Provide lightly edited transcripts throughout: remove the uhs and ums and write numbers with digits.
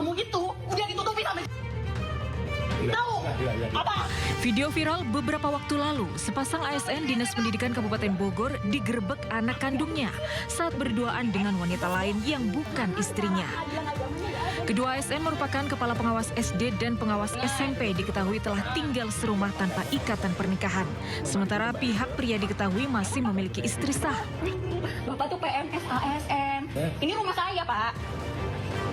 kamu itu udah ditutupi sama tahu apa? Video viral beberapa waktu lalu, sepasang ASN Dinas Pendidikan Kabupaten Bogor digerebek anak kandungnya saat berduaan dengan wanita lain yang bukan istrinya. Kedua ASN merupakan kepala pengawas SD dan pengawas SMP diketahui telah tinggal serumah tanpa ikatan pernikahan. Sementara pihak pria diketahui masih memiliki istri sah. Bapak tuh PNS ASN. Ini rumah saya, Pak.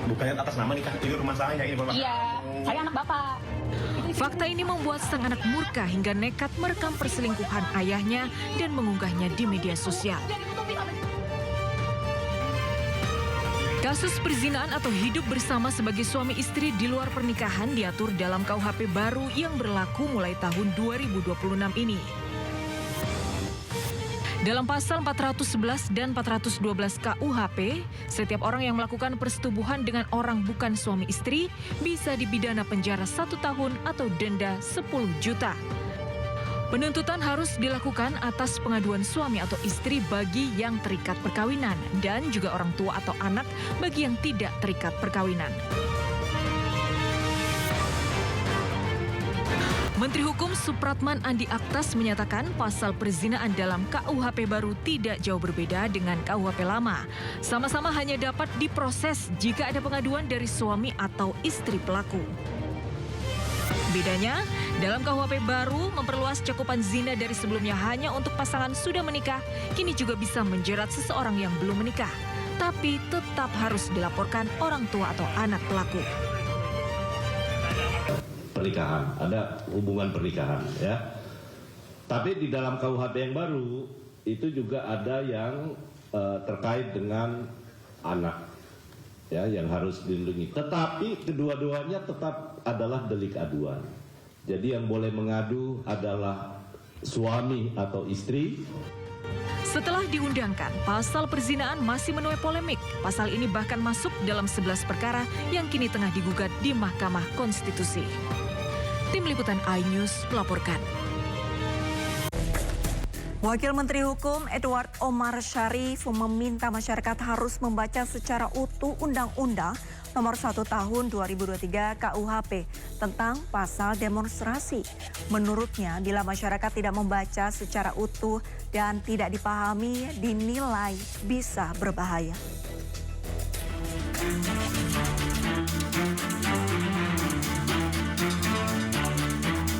Bukannya atas nama nikah, ini rumah saya, ini rumah. Iya, saya anak Bapak. Fakta ini membuat sang anak murka hingga nekat merekam perselingkuhan ayahnya dan mengunggahnya di media sosial. Kasus perzinahan atau hidup bersama sebagai suami istri di luar pernikahan diatur dalam KUHP baru yang berlaku mulai tahun 2026 ini. Dalam pasal 411 dan 412 KUHP, setiap orang yang melakukan persetubuhan dengan orang bukan suami istri bisa dipidana penjara 1 tahun atau denda 10 juta. Penuntutan harus dilakukan atas pengaduan suami atau istri bagi yang terikat perkawinan dan juga orang tua atau anak bagi yang tidak terikat perkawinan. Menteri Hukum Supratman Andi Aktas menyatakan pasal perzinahan dalam KUHP baru tidak jauh berbeda dengan KUHP lama. Sama-sama hanya dapat diproses jika ada pengaduan dari suami atau istri pelaku. Bedanya, dalam KUHP baru memperluas cakupan zina dari sebelumnya hanya untuk pasangan sudah menikah, kini juga bisa menjerat seseorang yang belum menikah. Tapi tetap harus dilaporkan orang tua atau anak pelaku. Pernikahan, ada hubungan pernikahan ya. Tapi di dalam KUHP yang baru itu juga ada yang terkait dengan anak ya yang harus dilindungi. Tetapi kedua-duanya tetap adalah delik aduan. Jadi yang boleh mengadu adalah suami atau istri. Setelah diundangkan, pasal perzinahan masih menuai polemik. Pasal ini bahkan masuk dalam 11 perkara yang kini tengah digugat di Mahkamah Konstitusi. Tim Liputan iNews melaporkan. Wakil Menteri Hukum Edward Omar Syarif meminta masyarakat harus membaca secara utuh Undang-Undang Nomor 1 Tahun 2023 KUHP tentang pasal demonstrasi. Menurutnya, bila masyarakat tidak membaca secara utuh dan tidak dipahami, dinilai bisa berbahaya.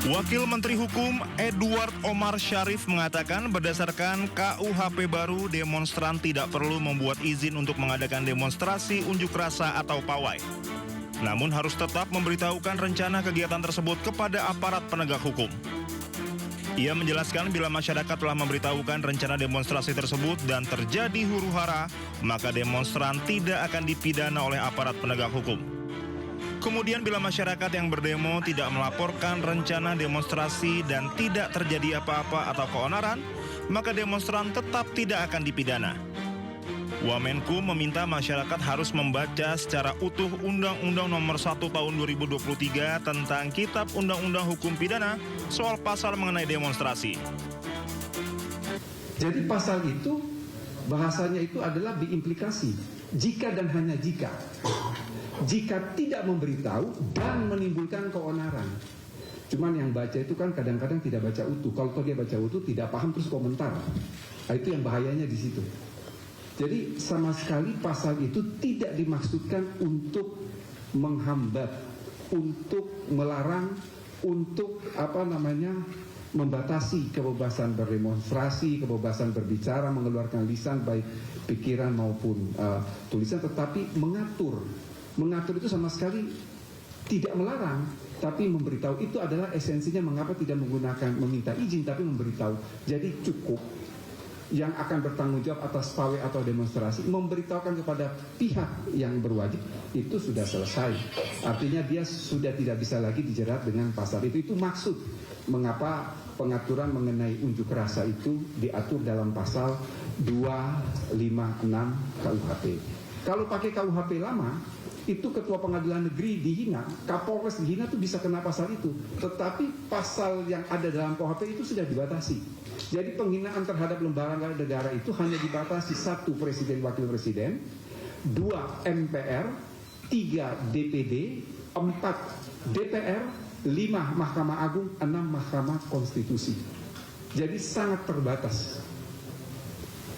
Wakil Menteri Hukum Edward Omar Syarif mengatakan berdasarkan KUHP baru, demonstran tidak perlu membuat izin untuk mengadakan demonstrasi, unjuk rasa atau pawai. Namun harus tetap memberitahukan rencana kegiatan tersebut kepada aparat penegak hukum. Ia menjelaskan bila masyarakat telah memberitahukan rencana demonstrasi tersebut dan terjadi huru-hara, maka demonstran tidak akan dipidana oleh aparat penegak hukum. Kemudian bila masyarakat yang berdemo tidak melaporkan rencana demonstrasi dan tidak terjadi apa-apa atau keonaran, maka demonstran tetap tidak akan dipidana. Wamenku meminta masyarakat harus membaca secara utuh Undang-Undang Nomor 1 Tahun 2023 tentang Kitab Undang-Undang Hukum Pidana soal pasal mengenai demonstrasi. Jadi pasal itu bahasanya itu adalah diimplikasi jika dan hanya jika. Jika tidak memberitahu dan menimbulkan keonaran. Cuman yang baca itu kan kadang-kadang tidak baca utuh. Kalau dia baca utuh tidak paham terus komentar. Nah, itu yang bahayanya di situ. Jadi sama sekali pasal itu tidak dimaksudkan untuk menghambat, untuk melarang, untuk membatasi kebebasan berdemonstrasi, kebebasan berbicara, mengeluarkan lisan baik pikiran maupun tulisan, tetapi mengatur. Mengatur itu sama sekali tidak melarang, tapi memberitahu. Itu adalah esensinya mengapa tidak menggunakan meminta izin, tapi memberitahu. Jadi cukup yang akan bertanggung jawab atas pawai atau demonstrasi memberitahukan kepada pihak yang berwajib, itu sudah selesai. Artinya dia sudah tidak bisa lagi dijerat dengan pasal itu. Itu maksud mengapa pengaturan mengenai unjuk rasa itu diatur dalam pasal 256 KUHP. Kalau pakai KUHP lama, itu ketua pengadilan negeri dihina, Kapolres dihina itu bisa kena pasal itu. Tetapi pasal yang ada dalam KUHP itu sudah dibatasi. Jadi penghinaan terhadap lembaga negara itu hanya dibatasi: 1, presiden wakil presiden, 2, MPR, 3 DPD, 4 DPR, 5 Mahkamah Agung, 6 Mahkamah Konstitusi. Jadi sangat terbatas.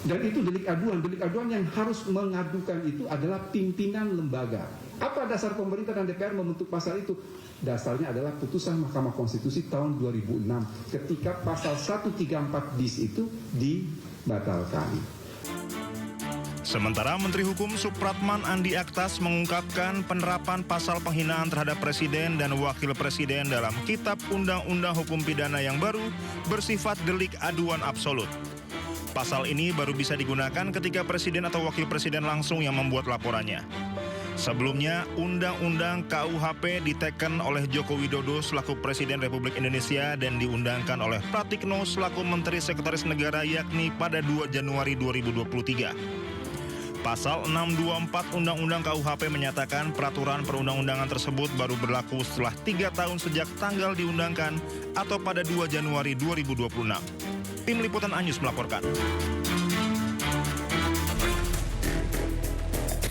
Dan itu delik aduan. Delik aduan yang harus mengadukan itu adalah pimpinan lembaga. Apa dasar pemerintah dan DPR membentuk pasal itu? Dasarnya adalah putusan Mahkamah Konstitusi tahun 2006 ketika pasal 134 bis itu dibatalkan. Sementara Menteri Hukum Supratman Andi Aktas mengungkapkan penerapan pasal penghinaan terhadap Presiden dan Wakil Presiden dalam Kitab Undang-Undang Hukum Pidana yang baru bersifat delik aduan absolut. Pasal ini baru bisa digunakan ketika Presiden atau Wakil Presiden langsung yang membuat laporannya. Sebelumnya, Undang-Undang KUHP diteken oleh Joko Widodo selaku Presiden Republik Indonesia dan diundangkan oleh Pratikno selaku Menteri Sekretaris Negara yakni pada 2 Januari 2023. Pasal 624 Undang-Undang KUHP menyatakan peraturan perundang-undangan tersebut baru berlaku setelah 3 tahun sejak tanggal diundangkan atau pada 2 Januari 2026. Tim Liputan Anyus melaporkan.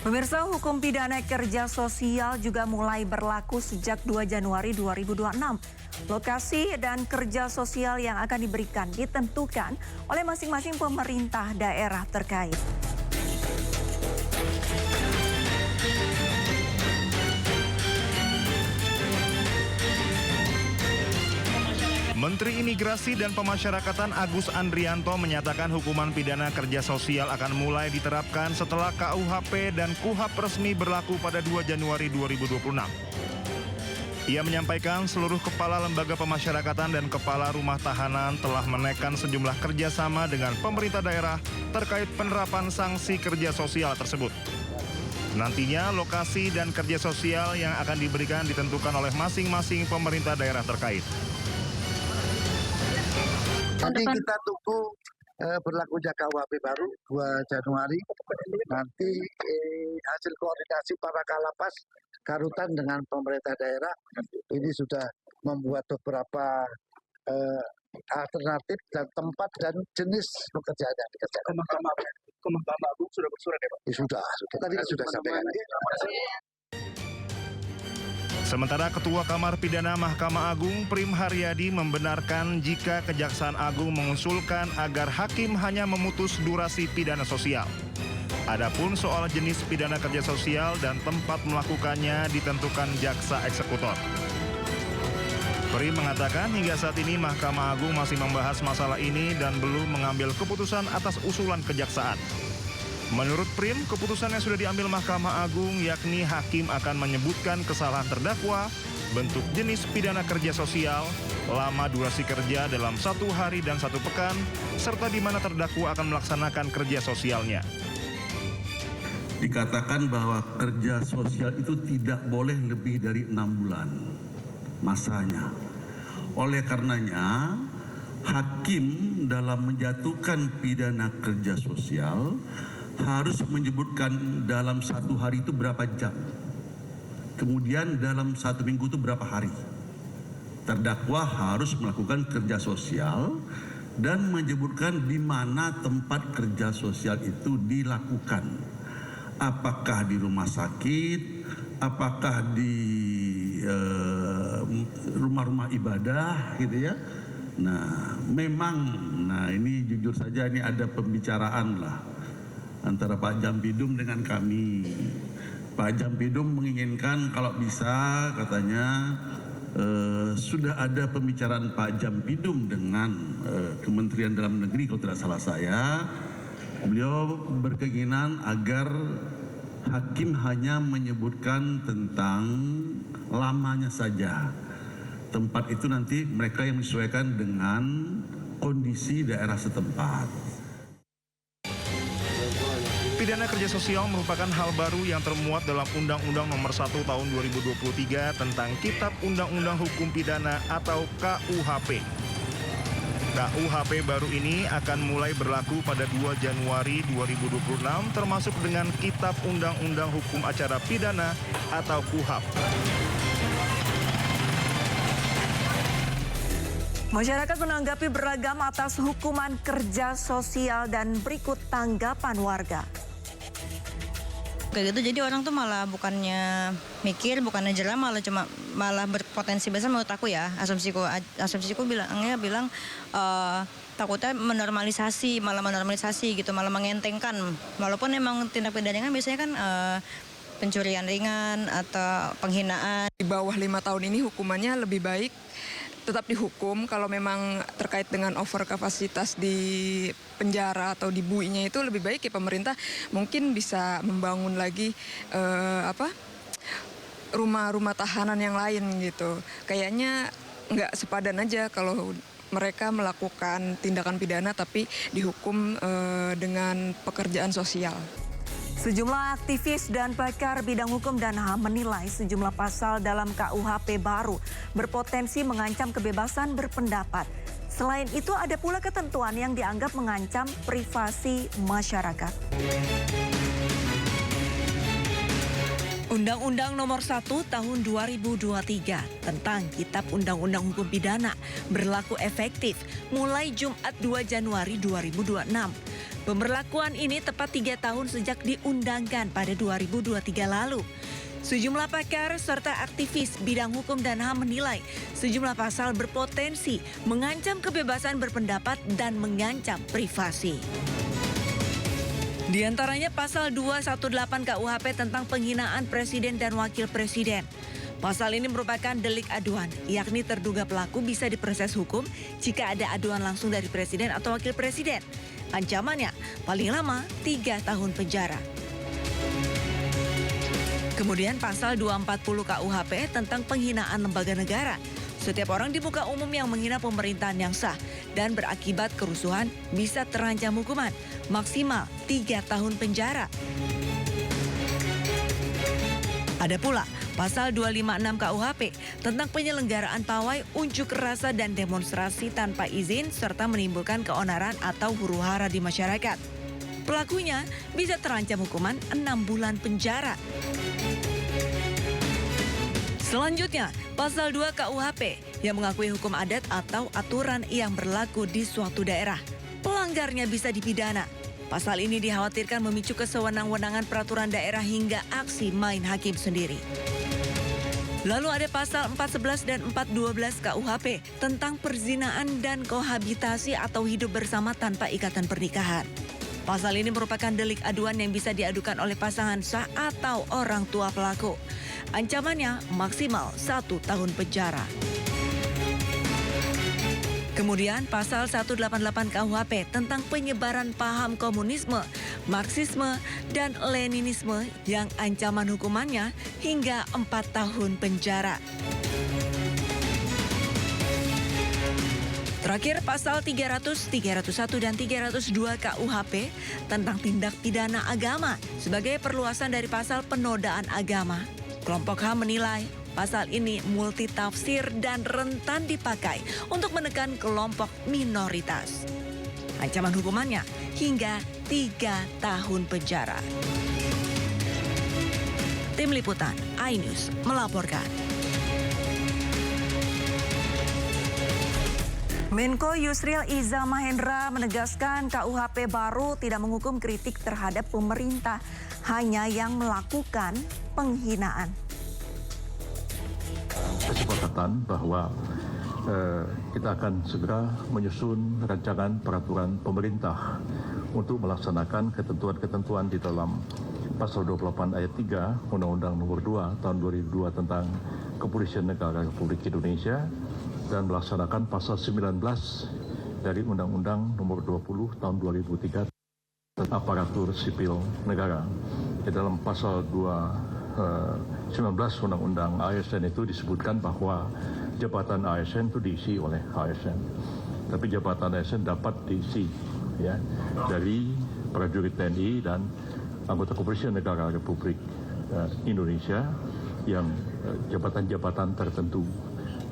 Pemirsa, hukum pidana kerja sosial juga mulai berlaku sejak 2 Januari 2026. Lokasi dan kerja sosial yang akan diberikan ditentukan oleh masing-masing pemerintah daerah terkait. Menteri Imigrasi dan Pemasyarakatan Agus Andrianto menyatakan hukuman pidana kerja sosial akan mulai diterapkan setelah KUHP dan KUHAP resmi berlaku pada 2 Januari 2026. Ia menyampaikan seluruh kepala lembaga pemasyarakatan dan kepala rumah tahanan telah menaikkan sejumlah kerjasama dengan pemerintah daerah terkait penerapan sanksi kerja sosial tersebut. Nantinya lokasi dan kerja sosial yang akan diberikan ditentukan oleh masing-masing pemerintah daerah terkait. Nanti kita tunggu berlakunya KUHP baru 2 Januari. Nanti hasil koordinasi para kalapas Karutan dengan pemerintah daerah ini sudah membuat beberapa alternatif dan tempat dan jenis pekerjaan yang dikerjakan. Ke Mahkamah Agung sudah bersurat ya Pak? Sudah. Tadi sudah sampaikan. Sementara Ketua Kamar Pidana Mahkamah Agung Prim Haryadi membenarkan jika Kejaksaan Agung mengusulkan agar hakim hanya memutus durasi pidana sosial. Adapun soal jenis pidana kerja sosial dan tempat melakukannya ditentukan jaksa eksekutor. Prim mengatakan hingga saat ini Mahkamah Agung masih membahas masalah ini dan belum mengambil keputusan atas usulan kejaksaan. Menurut Prim, keputusan yang sudah diambil Mahkamah Agung yakni hakim akan menyebutkan kesalahan terdakwa, bentuk jenis pidana kerja sosial, lama durasi kerja dalam 1 hari dan 1 pekan, serta di mana terdakwa akan melaksanakan kerja sosialnya. Dikatakan bahwa kerja sosial itu tidak boleh lebih dari 6 bulan masanya. Oleh karenanya, hakim dalam menjatuhkan pidana kerja sosial harus menyebutkan dalam 1 hari itu berapa jam. Kemudian dalam 1 minggu itu berapa hari. Terdakwa harus melakukan kerja sosial dan menyebutkan di mana tempat kerja sosial itu dilakukan. Apakah di rumah sakit, apakah di rumah-rumah ibadah gitu ya. Nah, memang ini jujur saja ini ada pembicaraan lah antara Pak Jampidum dengan kami. Pak Jampidum menginginkan kalau bisa katanya sudah ada pembicaraan Pak Jampidum dengan Kementerian Dalam Negeri kalau tidak salah saya. Beliau berkeinginan agar hakim hanya menyebutkan tentang lamanya saja. Tempat itu nanti mereka yang menyesuaikan dengan kondisi daerah setempat. Pidana kerja sosial merupakan hal baru yang termuat dalam Undang-Undang Nomor 1 Tahun 2023 tentang Kitab Undang-Undang Hukum Pidana atau KUHP. KUHP baru ini akan mulai berlaku pada 2 Januari 2026 termasuk dengan Kitab Undang-Undang Hukum Acara Pidana atau KUHAP. Masyarakat menanggapi beragam atas hukuman kerja sosial dan berikut tanggapan warga. Kayak gitu, jadi orang tuh malah bukannya mikir, bukannya jerah, malah berpotensi besar menurut aku ya. Asumsiku bilang takutnya malah menormalisasi gitu, malah mengentengkan. Walaupun emang tindak pidana kan biasanya kan pencurian ringan atau penghinaan. Di bawah 5 tahun ini hukumannya lebih baik tetap dihukum. Kalau memang terkait dengan over kapasitas di penjara atau di BUI-nya itu lebih baik ya pemerintah mungkin bisa membangun lagi rumah-rumah tahanan yang lain gitu. Kayaknya nggak sepadan aja kalau mereka melakukan tindakan pidana tapi dihukum dengan pekerjaan sosial. Sejumlah aktivis dan pakar bidang hukum dan HAM menilai sejumlah pasal dalam KUHP baru berpotensi mengancam kebebasan berpendapat. Selain itu ada pula ketentuan yang dianggap mengancam privasi masyarakat. Undang-Undang Nomor 1 Tahun 2023 tentang Kitab Undang-Undang Hukum Pidana berlaku efektif mulai Jumat 2 Januari 2026. Pemberlakuan ini tepat 3 tahun sejak diundangkan pada 2023 lalu. Sejumlah pakar serta aktivis bidang hukum dan HAM menilai sejumlah pasal berpotensi mengancam kebebasan berpendapat dan mengancam privasi. Di antaranya pasal 218 KUHP tentang penghinaan presiden dan wakil presiden. Pasal ini merupakan delik aduan, yakni terduga pelaku bisa diproses hukum jika ada aduan langsung dari presiden atau wakil presiden. Ancamannya paling lama 3 tahun penjara. Kemudian pasal 240 KUHP tentang penghinaan lembaga negara. Setiap orang di muka umum yang menghina pemerintahan yang sah dan berakibat kerusuhan bisa terancam hukuman maksimal 3 tahun penjara. Ada pula pasal 256 KUHP tentang penyelenggaraan pawai, unjuk rasa dan demonstrasi tanpa izin serta menimbulkan keonaran atau huru-hara di masyarakat. Pelakunya bisa terancam hukuman 6 bulan penjara. Selanjutnya, pasal 2 KUHP yang mengakui hukum adat atau aturan yang berlaku di suatu daerah. Pelanggarnya bisa dipidana. Pasal ini dikhawatirkan memicu kesewenang-wenangan peraturan daerah hingga aksi main hakim sendiri. Lalu ada pasal 411 dan 412 KUHP tentang perzinaan dan kohabitasi atau hidup bersama tanpa ikatan pernikahan. Pasal ini merupakan delik aduan yang bisa diadukan oleh pasangan sah atau orang tua pelaku. Ancamannya maksimal 1 tahun penjara. Kemudian pasal 188 KUHP tentang penyebaran paham komunisme, Marxisme, dan Leninisme yang ancaman hukumannya hingga 4 tahun penjara. Terakhir pasal 300, 301, dan 302 KUHP tentang tindak pidana agama sebagai perluasan dari pasal penodaan agama. Kelompok HAM menilai pasal ini multitafsir dan rentan dipakai untuk menekan kelompok minoritas. Ancaman hukumannya hingga 3 tahun penjara. Tim Liputan iNews melaporkan. Menko Yusril Iza Mahendra menegaskan KUHP baru tidak menghukum kritik terhadap pemerintah, hanya yang melakukan penghinaan. Kesepakatan bahwa kita akan segera menyusun rancangan peraturan pemerintah untuk melaksanakan ketentuan-ketentuan di dalam pasal 28 ayat 3 Undang-Undang Nomor 2 Tahun 2002 tentang Kepolisian Negara Republik Indonesia dan melaksanakan pasal 19 dari Undang-Undang Nomor 20 Tahun 2003 tentang Aparatur Sipil Negara. Di dalam pasal 19 Undang-Undang ASN itu disebutkan bahwa jabatan ASN itu diisi oleh ASN. Tapi jabatan ASN dapat diisi ya dari prajurit TNI dan anggota Kepolisian Negara Republik Indonesia yang jabatan-jabatan tertentu.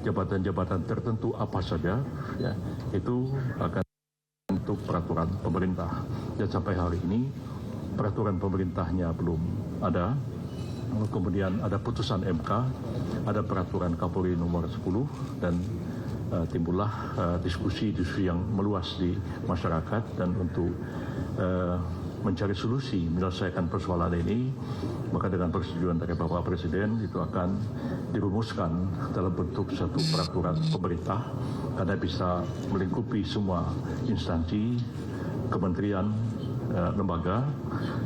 Jabatan-jabatan tertentu apa saja ya itu akan untuk peraturan pemerintah. Dan sampai hari ini peraturan pemerintahnya belum ada. Kemudian ada putusan MK, ada peraturan Kapolri nomor 10 dan timbullah diskusi yang meluas di masyarakat dan untuk mencari solusi menyelesaikan persoalan ini, maka dengan persetujuan dari Bapak Presiden itu akan dirumuskan dalam bentuk satu peraturan pemerintah karena bisa melingkupi semua instansi, kementerian, lembaga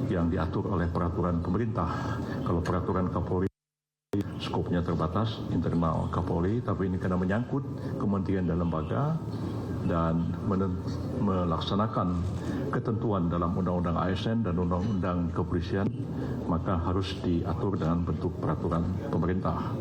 yang diatur oleh peraturan pemerintah. Kalau peraturan Kapolri skopnya terbatas internal Kapolri, tapi ini karena menyangkut kementerian dan lembaga dan melaksanakan ketentuan dalam Undang-Undang ASN dan Undang-Undang Kepolisian, maka harus diatur dengan bentuk peraturan pemerintah.